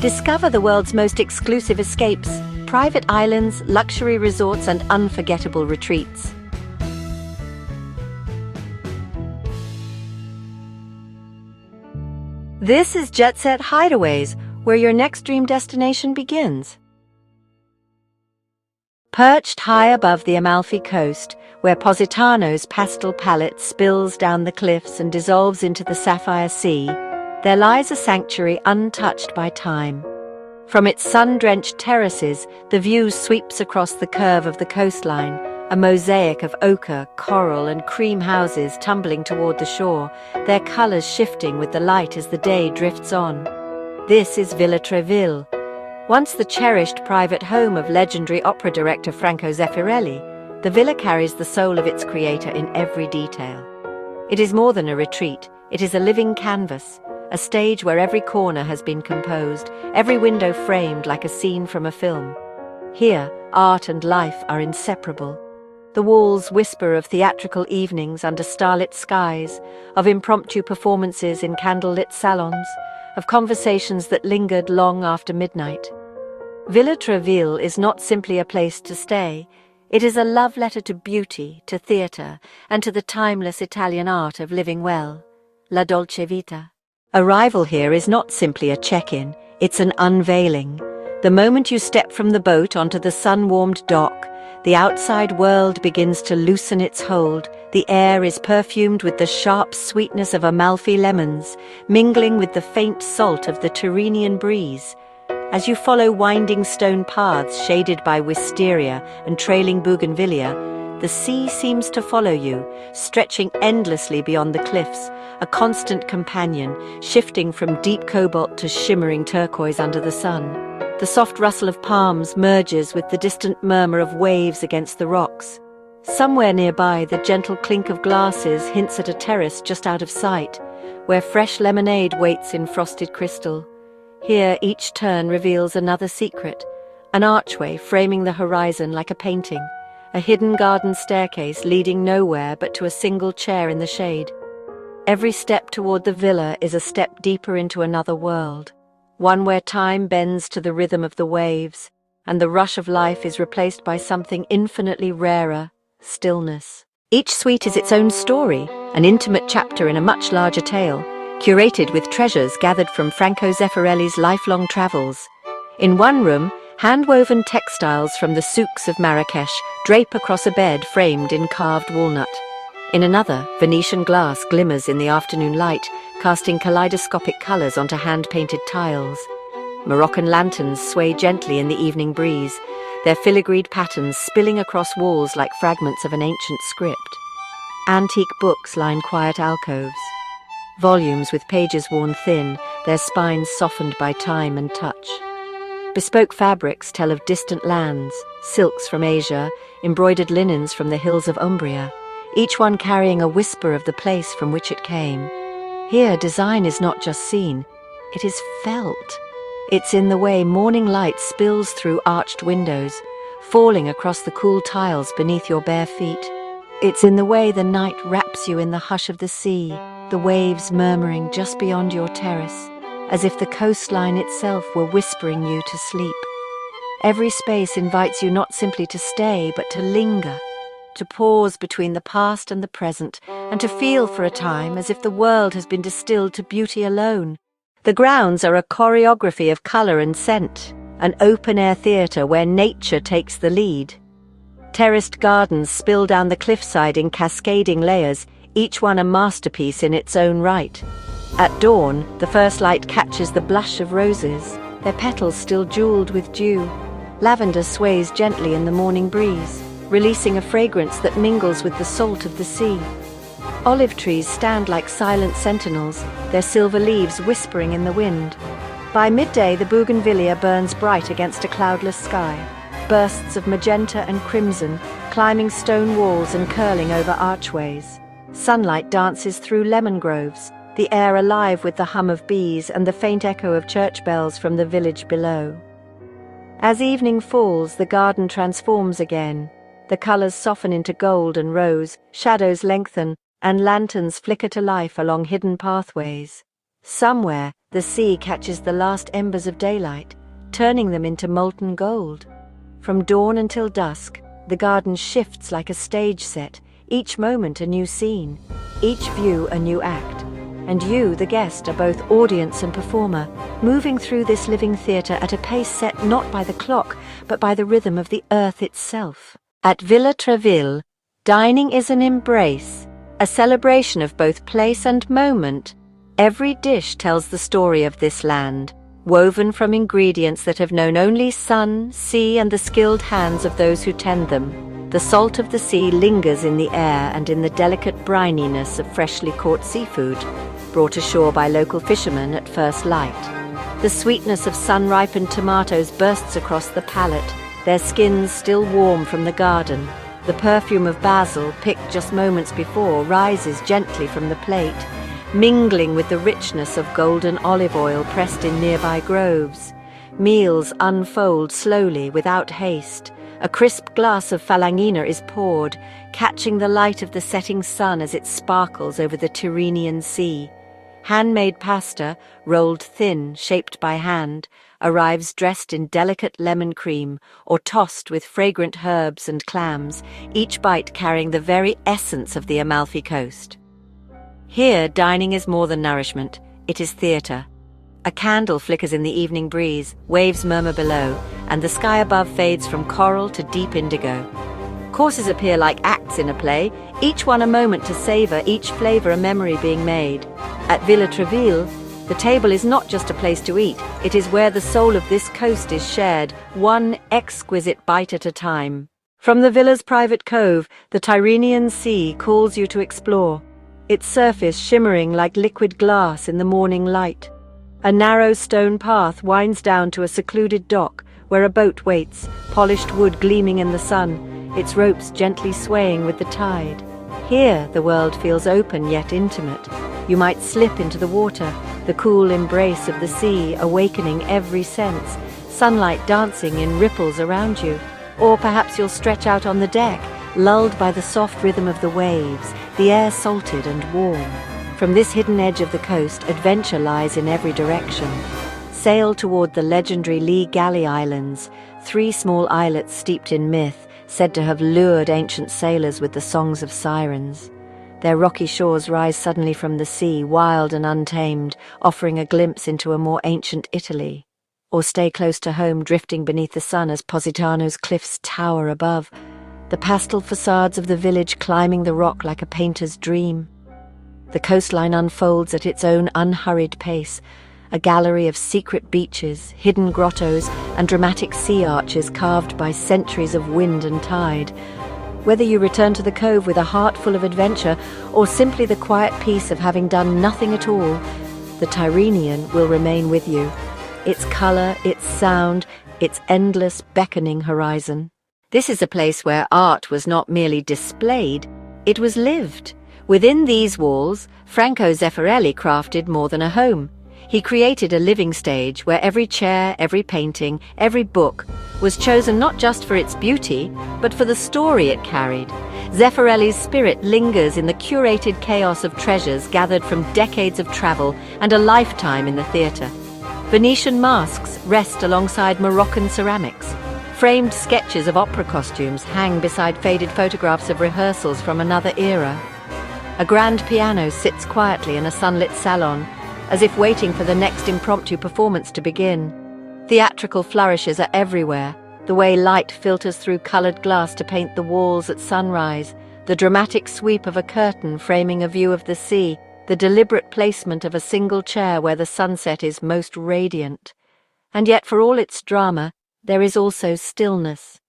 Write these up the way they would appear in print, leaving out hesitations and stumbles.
Discover the world's most exclusive escapes, private islands, luxury resorts, and unforgettable retreats. This is JetSet Hideaways, where your next dream destination begins. Perched high above the Amalfi Coast, where Positano's pastel palette spills down the cliffs and dissolves into the sapphire sea, there lies a sanctuary untouched by time. From its sun-drenched terraces, the view sweeps across the curve of the coastline, a mosaic of ochre, coral, and cream houses tumbling toward the shore, their colors shifting with the light as the day drifts on. This is Villa Tre Ville, once the cherished private home of legendary opera director Franco Zeffirelli. The villa carries the soul of its creator in every detail. It is more than a retreat, it is a living canvas, a stage where every corner has been composed, every window framed like a scene from a film. Here, art and life are inseparable. The walls whisper of theatrical evenings under starlit skies, of impromptu performances in candlelit salons, of conversations that lingered long after midnight. Villa Tre Ville is not simply a place to stay. It is a love letter to beauty, to theatre, and to the timeless Italian art of living well, la dolce vita. Arrival here is not simply a check-in, it's an unveiling. The moment you step from the boat onto the sun-warmed dock, the outside world begins to loosen its hold. The air is perfumed with the sharp sweetness of Amalfi lemons, mingling with the faint salt of the Tyrrhenian breeze. As you follow winding stone paths shaded by wisteria and trailing bougainvillea, the sea seems to follow you, stretching endlessly beyond the cliffs, a constant companion, shifting from deep cobalt to shimmering turquoise under the sun. The soft rustle of palms merges with the distant murmur of waves against the rocks. Somewhere nearby, the gentle clink of glasses hints at a terrace just out of sight, where fresh lemonade waits in frosted crystal. Here, each turn reveals another secret, an archway framing the horizon like a painting, a hidden garden staircase leading nowhere but to a single chair in the shade. Every step toward the villa is a step deeper into another world, one where time bends to the rhythm of the waves, and the rush of life is replaced by something infinitely rarer, stillness. Each suite is its own story, an intimate chapter in a much larger tale, curated with treasures gathered from Franco Zeffirelli's lifelong travels. In one room, hand-woven textiles from the souks of Marrakesh drape across a bed framed in carved walnut. In another, Venetian glass glimmers in the afternoon light, casting kaleidoscopic colors onto hand-painted tiles. Moroccan lanterns sway gently in the evening breeze, their filigreed patterns spilling across walls like fragments of an ancient script. Antique books line quiet alcoves, volumes with pages worn thin, their spines softened by time and touch. Bespoke fabrics tell of distant lands, silks from Asia, embroidered linens from the hills of Umbria, each one carrying a whisper of the place from which it came. Here, design is not just seen, it is felt. It's in the way morning light spills through arched windows, falling across the cool tiles beneath your bare feet. It's in the way the night wraps you in the hush of the sea, the waves murmuring just beyond your terrace, as if the coastline itself were whispering you to sleep. Every space invites you not simply to stay, but to linger, to pause between the past and the present, and to feel for a time as if the world has been distilled to beauty alone. The grounds are a choreography of colour and scent, an open-air theatre where nature takes the lead. Terraced gardens spill down the cliffside in cascading layers, each one a masterpiece in its own right. At dawn, the first light catches the blush of roses, their petals still jewelled with dew. Lavender sways gently in the morning breeze, releasing a fragrance that mingles with the salt of the sea. Olive trees stand like silent sentinels, their silver leaves whispering in the wind. By midday, the bougainvillea burns bright against a cloudless sky, bursts of magenta and crimson, climbing stone walls and curling over archways. Sunlight dances through lemon groves, the air alive with the hum of bees and the faint echo of church bells from the village below. As evening falls, the garden transforms again. The colors soften into gold and rose, shadows lengthen, and lanterns flicker to life along hidden pathways. Somewhere, The sea catches the last embers of daylight, turning them into molten gold. From dawn until dusk, the garden shifts like a stage set, each moment a new scene, each view a new act. And you, the guest, are both audience and performer, moving through this living theatre at a pace set not by the clock, but by the rhythm of the earth itself. At Villa Tre Ville, dining is an embrace, a celebration of both place and moment. Every dish tells the story of this land, woven from ingredients that have known only sun, sea, and the skilled hands of those who tend them. The salt of the sea lingers in the air and in the delicate brininess of freshly caught seafood, brought ashore by local fishermen at first light. The sweetness of sun-ripened tomatoes bursts across the palate, their skins still warm from the garden. The perfume of basil, picked just moments before, rises gently from the plate, mingling with the richness of golden olive oil pressed in nearby groves. Meals unfold slowly, without haste. A crisp glass of falangina is poured, catching the light of the setting sun as it sparkles over the Tyrrhenian Sea. Handmade pasta, rolled thin, shaped by hand, arrives dressed in delicate lemon cream or tossed with fragrant herbs and clams, each bite carrying the very essence of the Amalfi Coast. Here, dining is more than nourishment, it is theatre. A candle flickers in the evening breeze, waves murmur below, and the sky above fades from coral to deep indigo. Courses appear like acts in a play, each one a moment to savour, each flavour a memory being made. At Villa Tre Ville, the table is not just a place to eat, it is where the soul of this coast is shared, one exquisite bite at a time. From the villa's private cove, the Tyrrhenian Sea calls you to explore, its surface shimmering like liquid glass in the morning light. A narrow stone path winds down to a secluded dock where a boat waits, polished wood gleaming in the sun, its ropes gently swaying with the tide. Here the world feels open yet intimate. You might slip into the water, the cool embrace of the sea awakening every sense, sunlight dancing in ripples around you. Or perhaps you'll stretch out on the deck, lulled by the soft rhythm of the waves, the air salted and warm. From this hidden edge of the coast, adventure lies in every direction. Sail toward the legendary Lee Galley Islands, 3 small islets steeped in myth, said to have lured ancient sailors with the songs of sirens. Their rocky shores rise suddenly from the sea, wild and untamed, offering a glimpse into a more ancient Italy. Or stay close to home, drifting beneath the sun as Positano's cliffs tower above, the pastel facades of the village climbing the rock like a painter's dream. The coastline unfolds at its own unhurried pace, a gallery of secret beaches, hidden grottos, and dramatic sea arches carved by centuries of wind and tide. Whether you return to the cove with a heart full of adventure, or simply the quiet peace of having done nothing at all, the Tyrrhenian will remain with you. Its colour, its sound, its endless beckoning horizon. This is a place where art was not merely displayed, it was lived. Within these walls, Franco Zeffirelli crafted more than a home. He created a living stage where every chair, every painting, every book was chosen not just for its beauty, but for the story it carried. Zeffirelli's spirit lingers in the curated chaos of treasures gathered from decades of travel and a lifetime in the theatre. Venetian masks rest alongside Moroccan ceramics. Framed sketches of opera costumes hang beside faded photographs of rehearsals from another era. A grand piano sits quietly in a sunlit salon, as if waiting for the next impromptu performance to begin. Theatrical flourishes are everywhere, the way light filters through coloured glass to paint the walls at sunrise, the dramatic sweep of a curtain framing a view of the sea, the deliberate placement of a single chair where the sunset is most radiant. And yet, for all its drama, there is also stillness.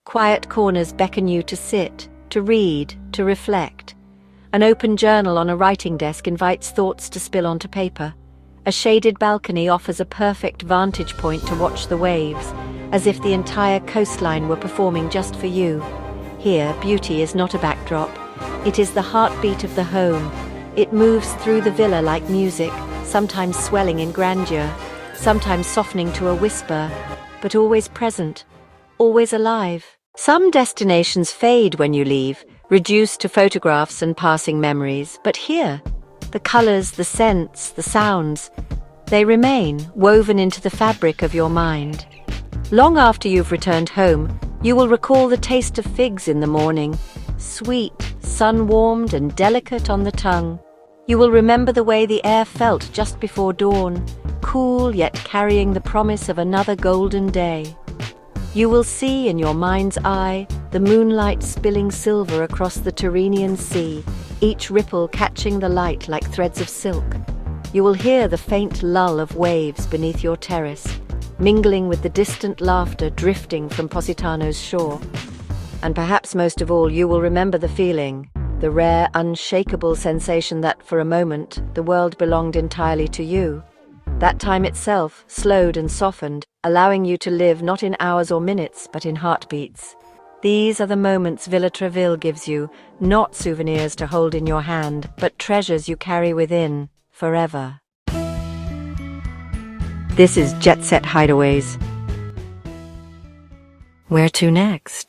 Quiet corners beckon you to sit, to read, to reflect. An open journal on a writing desk invites thoughts to spill onto paper. A shaded balcony offers a perfect vantage point to watch the waves, as if the entire coastline were performing just for you. Here, beauty is not a backdrop. It is the heartbeat of the home. It moves through the villa like music, sometimes swelling in grandeur, sometimes softening to a whisper, but always present, always alive. Some destinations fade when you leave, reduced to photographs and passing memories, but here, the colours, the scents, the sounds, They remain woven into the fabric of your mind. Long after you've returned home, you will recall the taste of figs in the morning, sweet, sun-warmed and delicate on the tongue. You will remember the way the air felt just before dawn, cool yet carrying the promise of another golden day. You will see in your mind's eye the moonlight spilling silver across the Tyrrhenian Sea, each ripple catching the light like threads of silk. You will hear the faint lull of waves beneath your terrace, mingling with the distant laughter drifting from Positano's shore. And perhaps most of all, you will remember the feeling, the rare, unshakable sensation that, for a moment, the world belonged entirely to you. That time itself slowed and softened, allowing you to live not in hours or minutes, but in heartbeats. These are the moments Villa Tre Ville gives you, not souvenirs to hold in your hand, but treasures you carry within, forever. This is JetSet Hideaways. Where to next?